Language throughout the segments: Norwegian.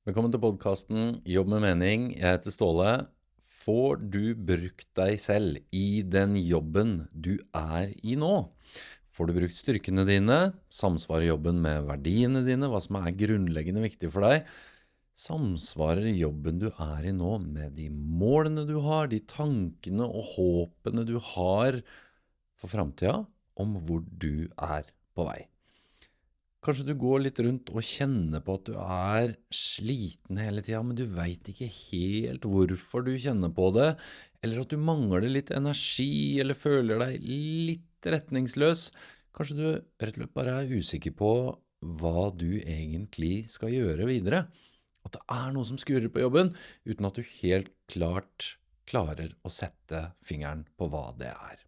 Velkommen til podcasten Jobb med mening. Jeg heter Ståle. Får du brukt deg selv i den jobben du er i nå? Får du brukt styrkene dine? Samsvarer jobben med verdiene dine? Hva som er grunnleggende viktig for deg? Samsvarer jobben du er i nå med de målene du har, de tankene og håpene du har for fremtiden om hvor du er på vei? Kanskje du går litt rundt og kjenner på at du er sliten hele tiden, men du vet ikke helt hvorfor du kjenner på det, eller at du mangler litt energi, eller føler deg litt retningsløs. Kanskje du rett og slett bare er usikker på hva du egentlig skal gjøre videre. At det er noe som skurrer på jobben, uten at du helt klart klarer å sette fingeren på hva det er.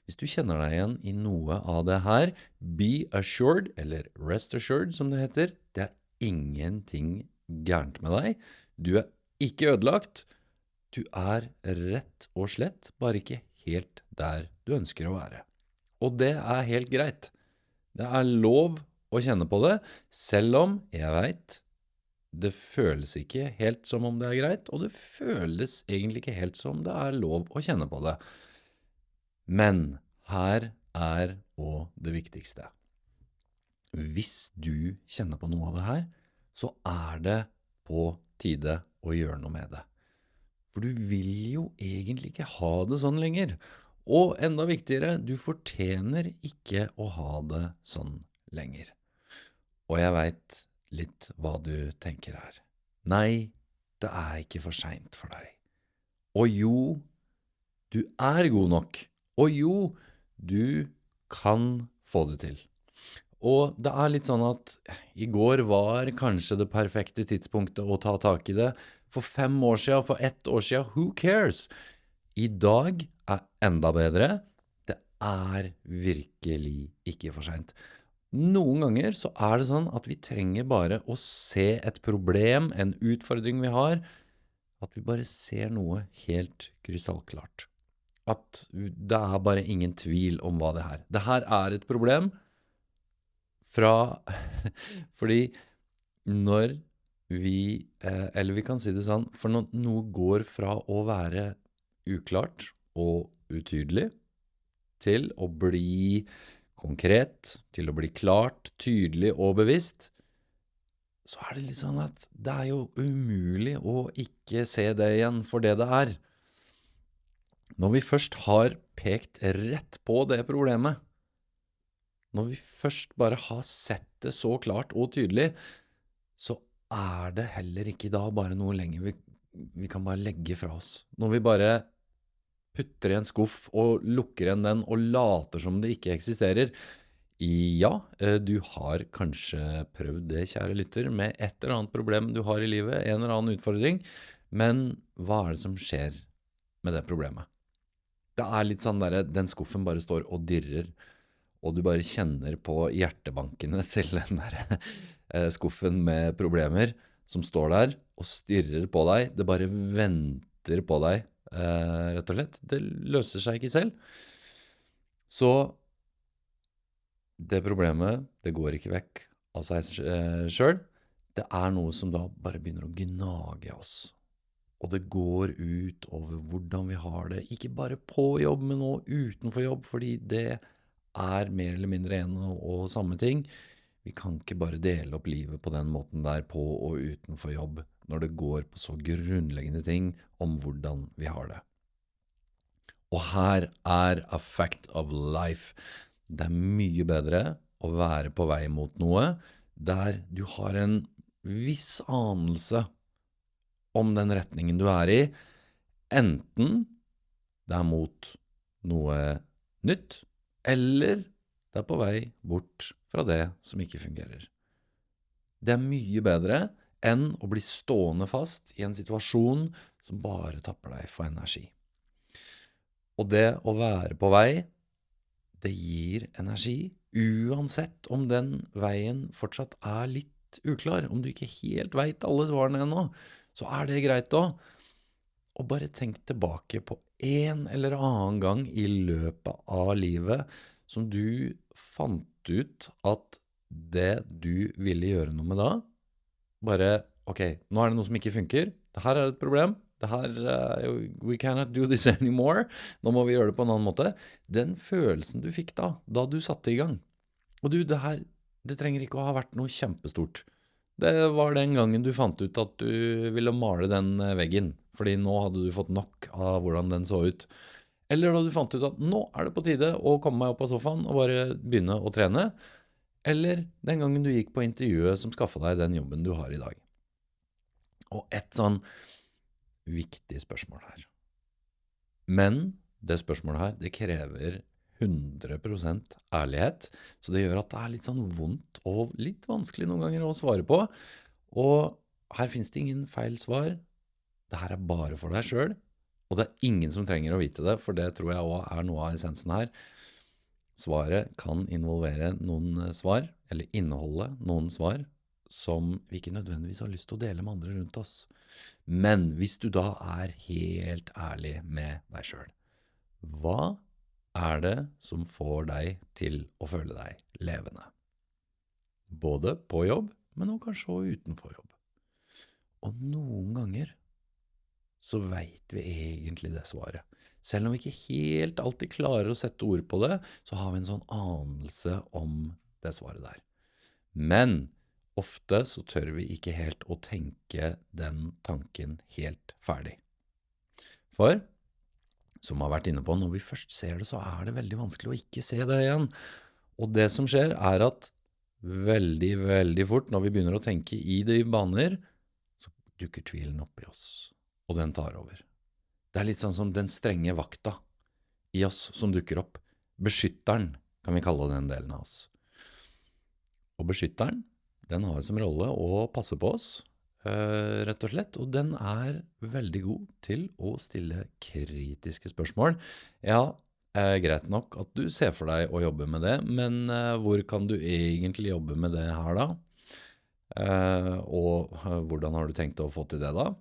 Hvis du kjenner deg igjen i noe av det her, be assured, eller rest assured som det heter, det er ingenting gærent med deg. Du er ikke ødelagt, du er rett og slett bare ikke helt der du ønsker å være. Og det er helt greit. Det er lov å kjenne på det, selv om jeg vet det føles ikke helt som om det er greit, og det føles egentlig ikke helt som det er lov å kjenne på det. Men her er også det viktigste. Hvis du kjenner på noe av det her, så er det på tide å gjøre noe med det. For du vil jo egentlig ikke ha det sånn lenger. Og enda viktigere, du fortjener ikke å ha det sånn lenger. Og jeg vet litt hva du tenker her. Nei, det er ikke for sent for deg. Og jo, du er god nok. Og jo, du kan få det til. Og det er litt sånn at i går var kanskje det perfekte tidspunktet å ta tak i det. For 5 år siden, for 1 år siden, who cares? I dag er enda bedre. Det er virkelig ikke for sent. Noen ganger så er det sånn at vi trenger bare å se et problem, en utfordring vi har, at vi bare ser noe helt krystallklart. At det er bare ingen tvil om hva det er. Det her er et problem fordi når vi, eller vi kan si det sånn, for når noe går fra å være uklart og utydelig til å bli konkret, til å bli klart, tydelig og bevisst, så er det litt sånn at det er jo umulig å ikke se det igjen for det det er. Når vi først har pekt rett på det problemet, når vi først bare har sett det så klart og tydelig, så er det heller ikke da bare noe lenger vi kan bare legge fra oss. Når vi bare putter i en skuff og lukker igjen den og later som det ikke eksisterer. Ja, du har kanskje prøvd det, kjære lytter, med et eller annet problem du har i livet, en eller annen utfordring, men hva er det som skjer med det problemet? Det er litt sånn der, den skuffen bare står og dirrer, og du bare kjenner på hjertebankene til den der skuffen med problemer som står der og stirrer på deg. Det bare venter på deg, rett og slett. Det løser seg ikke selv. Så det problemet, det går ikke vekk av seg selv. Det er noe som da bare begynner å gnage oss. Og det går ut over hvordan vi har det, ikke bare på jobb, men også utenfor jobb, fordi det er mer eller mindre en og samme ting. Vi kan ikke bare dele opp livet på den måten der på og utenfor jobb, når det går på så grunnleggende ting om hvordan vi har det. Og her er a fact of life. Det er mye bedre å være på vei mot noe, der du har en viss anelse om den retningen du er i, enten det er mot noe nytt, eller det er på vei bort fra det som ikke fungerer. Det er mye bedre enn å bli stående fast i en situasjon som bare tapper deg for energi. Og det å være på vei, det gir energi, uansett om den veien fortsatt er litt uklar, om du ikke helt vet alle svarene ennå, så er det greit da. Og bare tenk tilbake på en eller annen gang i løpet av livet som du fant ut at det du ville gjøre noe med da, bare, ok, nå det noe som ikke funker, det her et problem, det her, we cannot do this anymore, nå må vi gjøre det på en annen måte. Den følelsen du fikk da du satte i gang, og du, det her, det trenger ikke å ha vært noe kjempestort. Det var den gangen du fant ut at du ville male den veggen, fordi nå hadde du fått nok av hvordan den så ut. Eller da du fant ut at nå det på tide å komme meg opp av sofaen og bare begynne å trene. Eller den gangen du gikk på intervjuet som skaffet deg den jobben du har i dag. Og et sånn viktig spørsmål her. Men det spørsmålet her, det krever 100% ærlighet, så det gjør at det litt sånn vondt og litt vanskelig noen ganger å svare på. Og her finnes det ingen feil svar. Det her bare for deg selv, og det ingen som trenger å vite det, for det tror jeg også noe av essensen her. Svaret kan involvere noen svar, eller inneholde noen svar, som vi ikke nødvendigvis har lyst til å dele med andre rundt oss. Men hvis du da helt ærlig med deg selv, hva det som får deg til å føle deg levende? Både på jobb, men også kanskje også utenfor jobb. Og noen ganger så vet vi egentlig det svaret. Selv om vi ikke helt alltid klarer å sette ord på det, så har vi en sånn anelse om det svaret der. Men ofte så tør vi ikke helt å tenke den tanken helt ferdig. For, som har vært inne på, når vi først ser det, så det veldig vanskelig å ikke se det igjen. Og det som skjer at veldig, veldig fort, når vi begynner å tenke i de baner, så dukker tvilen opp i oss, og den tar over. Det litt sånn som den strenge vakta i oss som dukker opp. Beskytteren, kan vi kalle den delen av oss. Og beskytteren, den har som rolle å passe på oss, rett og slett, og den veldig god til å stille kritiske spørsmål. Ja, greit nok at du ser for deg å jobbe med det, men hvor kan du egentlig jobbe med det her da? Og hvordan har du tenkt å få til det da?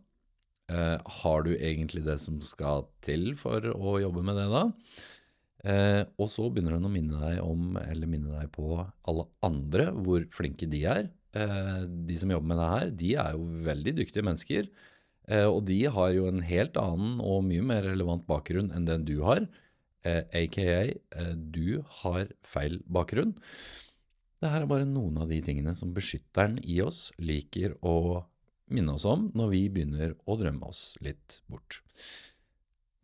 Har du egentlig det som skal til for å jobbe med det da? Og så begynner den å minne deg om, eller minne deg på alle andre, hvor flinke de de som jobber med det her, de jo veldig dyktige mennesker, og de har jo en helt annen og mye mer relevant bakgrunn enn den du har, a.k.a. Du har feil bakgrunn. Det her bare noen av de tingene som beskytteren i oss liker å minne oss om når vi begynner å drømme oss litt bort.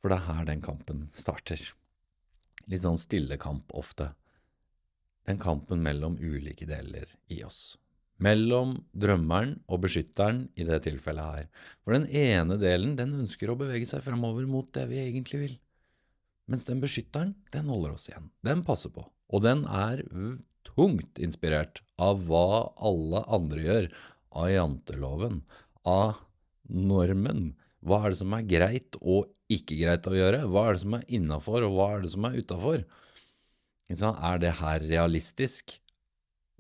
For det her den kampen starter. Litt sånn stille kamp ofte. Den kampen mellom ulike deler i oss. Mellom drømmeren og beskytteren i det tilfellet her. For den ene delen, den ønsker å bevege seg fremover mot det vi egentlig vil. Mens den beskytteren, den holder oss igjen. Den passer på. Og den tungt inspirert av hva alle andre gjør. Av janteloven. Av normen. Hva det som greit og ikke greit å gjøre? Hva det som innenfor, og hva det som utenfor? Det her realistisk?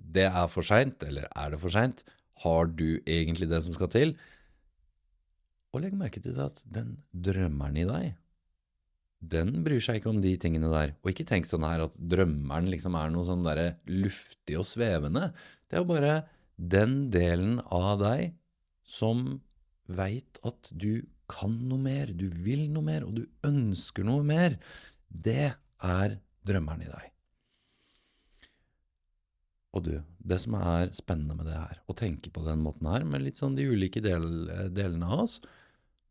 Det for sent, eller det for sent? Har du egentlig det som skal til? Og legg merke til at den drømmeren i deg, den bryr seg ikke om de tingene der. Og ikke tenk sånn her at drømmeren liksom noe sånn der luftig og svevende. Det jo bare den delen av deg som vet at du kan noe mer, du vil noe mer, og du ønsker noe mer. Det drømmeren i deg. Og du, det som spennende med det her, å tenke på den måten her, med litt sånn de ulike delene av oss,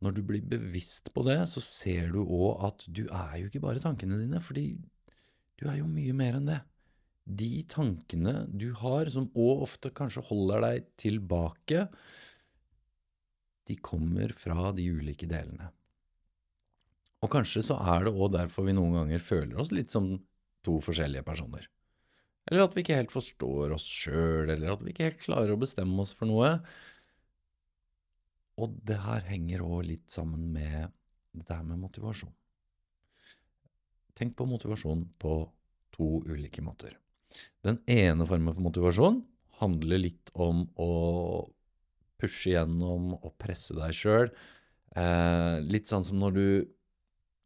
når du blir bevisst på det, så ser du også at du jo ikke bare tankene dine, fordi du jo mye mer enn det. De tankene du har, som også ofte kanskje holder deg tilbake, de kommer fra de ulike delene. Og kanskje så det også derfor vi noen ganger føler oss litt som to forskjellige personer. Eller at vi ikke helt forstår oss selv, eller at vi ikke helt klarer å bestemme oss for noe. Og det her henger også litt sammen med det her med motivasjon. Tenk på motivasjon på to ulike måter. Den ene formen for motivasjon handler litt om å pushe gjennom og presse deg selv. Litt sånn som når du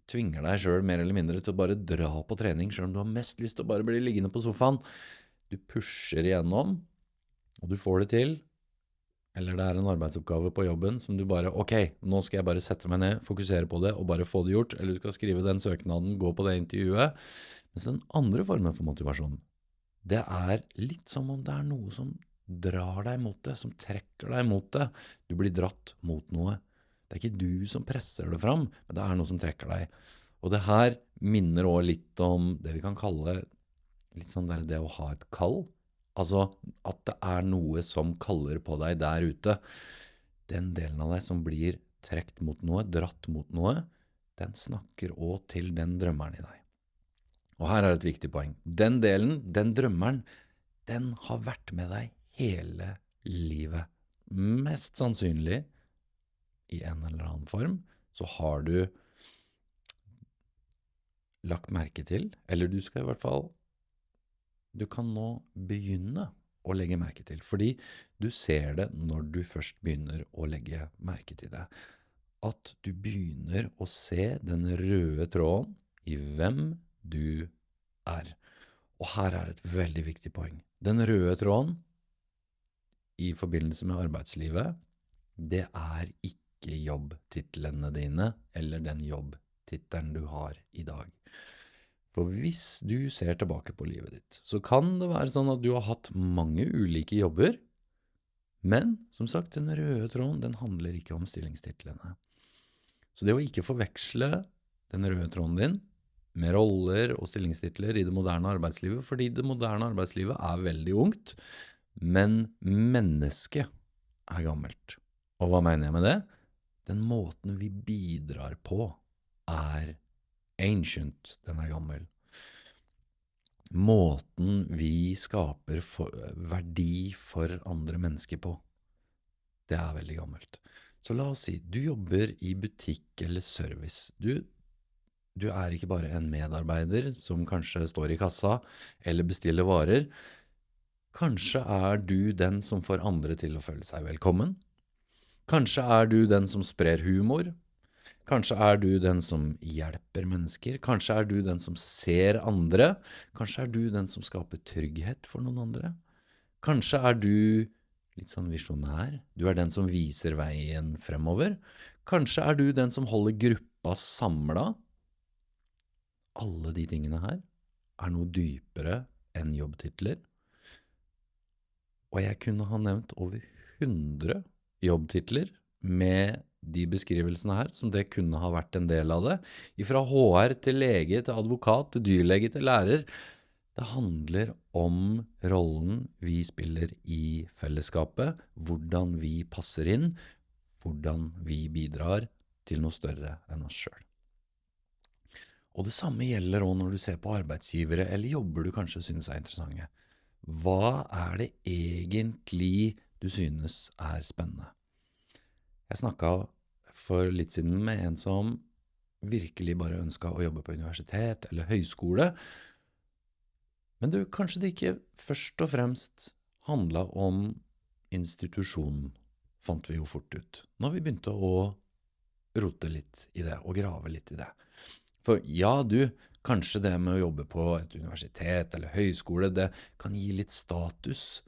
tvinger deg selv mer eller mindre til å bare dra på trening, selv om du har mest lyst til å bare bli liggende på sofaen. Du pusher igjennom, og du får det til. eller det en arbeidsoppgave på jobben som du bare, ok, nå skal jeg bare sette meg ned, fokusere på det og bare få det gjort, eller du skal skrive den søknaden, gå på det intervjuet. Mens den andre formen for motivasjon, det litt som om det noe som drar deg mot det, som trekker deg mot det. Du blir dratt mot noe. Det ikke du som presser det fram, men det noe som trekker deg. Og det her minner også litt om det vi kan kalle litt sånn det å ha et kall. Altså at det noe som kaller på deg der ute. Den delen av deg som blir trekt mot noe, dratt mot noe, den snakker også til den drømmeren i deg. Og her et viktig poeng. Den delen, den drømmeren, den har vært med deg hele livet. Mest sannsynlig, i en eller annen form, så har du lagt merke til, eller du skal i hvert fall, du kan nå begynne å legge merke til, fordi du ser det når du først begynner å legge merke til det. At du begynner å se den røde tråden i hvem du Og her et veldig viktig poeng. Den røde tråden i forbindelse med arbeidslivet, det ikke jobbtitlene dine, eller den jobbtitlen du har i dag. For hvis du ser tilbake på livet ditt, så kan det være sånn at du har hatt mange ulike jobber, men som sagt, den røde tråden, den handler ikke om stillingstitlene. Så det å ikke forveksle den røde tråden din med roller og stillingstitler i det moderne arbeidslivet, fordi det moderne arbeidslivet veldig ungt, men mennesket gammelt. Og hva mener jeg med det? Den måten vi bidrar på ancient, den gammel. Måten vi skaper verdi for andre mennesker på, det veldig gammelt. Så la oss si, du jobber i butikk eller service. Du ikke bare en medarbeider som kanskje står i kassa eller bestiller varer. Kanskje du den som får andre til å føle seg velkommen. Kanskje du den som sprer humor. Kanskje du den som hjelper mennesker. Kanskje du den som ser andre. Kanskje du den som skaper trygghet for noen andre. Kanskje du litt sånn visjonær. Du den som viser veien fremover. Kanskje du den som holder gruppa samlet. Alle de tingene her noe dypere enn jobbtitler. Og jeg kunne ha nevnt over 100 jobbtitler med de beskrivelsene her, som det kunne ha vært en del av det. Fra HR til lege, til advokat, til dyrlege, til lærer. Det handler om rollen vi spiller i fellesskapet, hvordan vi passer inn, hvordan vi bidrar til noe større enn oss selv. Og det samme gjelder også når du ser på arbeidsgivere eller jobber du kanskje synes interessante. Hva det egentlig du synes spennende? Jeg snakket for litt siden med en som virkelig bare ønsket å jobbe på universitet eller høyskole. Men kanskje det ikke først og fremst handlet om institusjonen, fant vi jo fort ut, når vi begynte å rote litt i det og grave litt i det. For ja, kanskje det med å jobbe på et universitet eller høyskole, det kan gi litt status.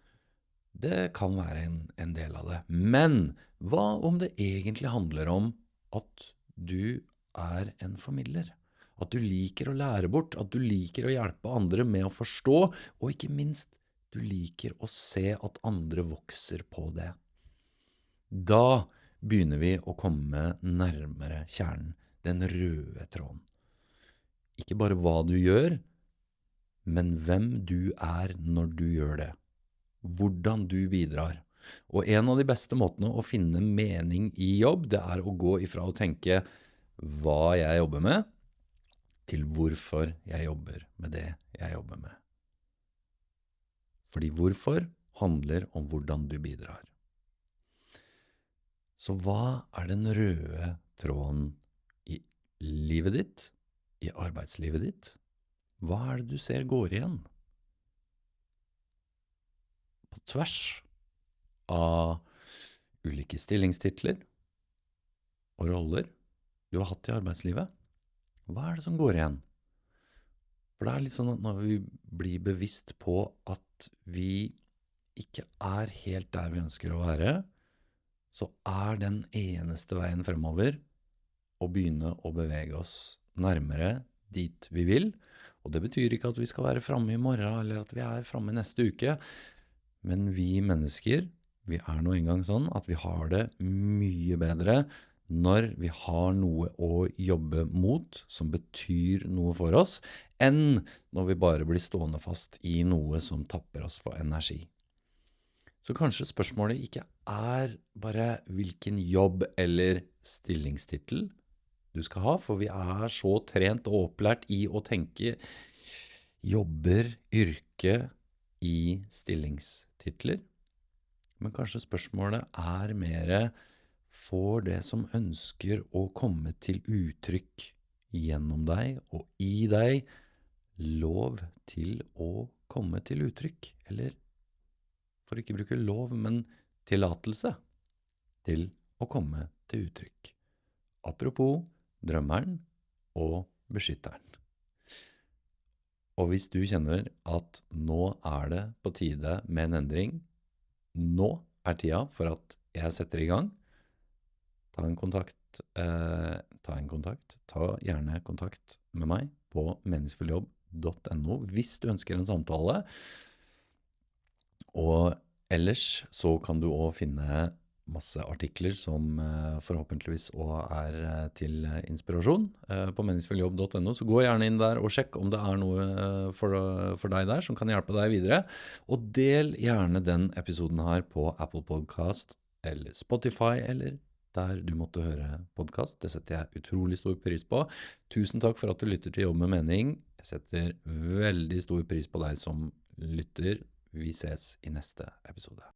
Det kan være en del av det. Men hva om det egentlig handler om at du en formidler? At du liker å lære bort, at du liker å hjelpe andre med å forstå, og ikke minst, du liker å se at andre vokser på det. Da begynner vi å komme nærmere kjernen, den røde tråden. Ikke bare hva du gjør, men hvem du når du gjør det. Hvordan du bidrar. Og en av de beste måtene å finne mening i jobb, det å gå ifra å tenke hva jeg jobber med, til hvorfor jeg jobber med det jeg jobber med. Fordi hvorfor handler om hvordan du bidrar. Så hva den røde tråden i livet ditt, i arbeidslivet ditt? Hva det du ser går igjen? På tvers av ulike stillingstitler og roller du har hatt i arbeidslivet, hva det som går igjen? For det litt sånn at når vi blir bevisst på at vi ikke helt der vi ønsker å være, så den eneste veien fremover å begynne å bevege oss nærmere dit vi vil. Og det betyr ikke at vi skal være fremme i morgen, eller at vi fremme neste uke. Men vi mennesker, vi nå en gang sånn at vi har det mye bedre når vi har noe å jobbe mot som betyr noe for oss, enn når vi bare blir stående fast i noe som tapper oss for energi. Så kanskje spørsmålet ikke bare hvilken jobb eller stillingstitel du skal ha, for vi så trent og opplært i å tenke jobber, yrke i stillingstitler. Men kanskje spørsmålet mer får det som ønsker å komme til uttrykk gjennom deg og i deg lov til å komme til uttrykk, eller for ikke bruke lov, men tillatelse til å komme til uttrykk. Apropos drømmeren og beskytteren. Og hvis du kjenner at nå det på tide med en endring, nå tida for at jeg setter i gang, ta gjerne kontakt med meg på meningsfulljobb.no hvis du ønsker en samtale. Og ellers så kan du også finne masse artikler som forhåpentligvis også til inspirasjon på meningsfulljobb.no, så gå gjerne inn der og sjekk om det noe for deg der som kan hjelpe deg videre. Og del gjerne den episoden her på Apple Podcast eller Spotify eller der du måtte høre podcast. Det setter jeg utrolig stor pris på. Tusen takk for at du lytter til Jobb med mening. Jeg setter veldig stor pris på deg som lytter. Vi ses i neste episode.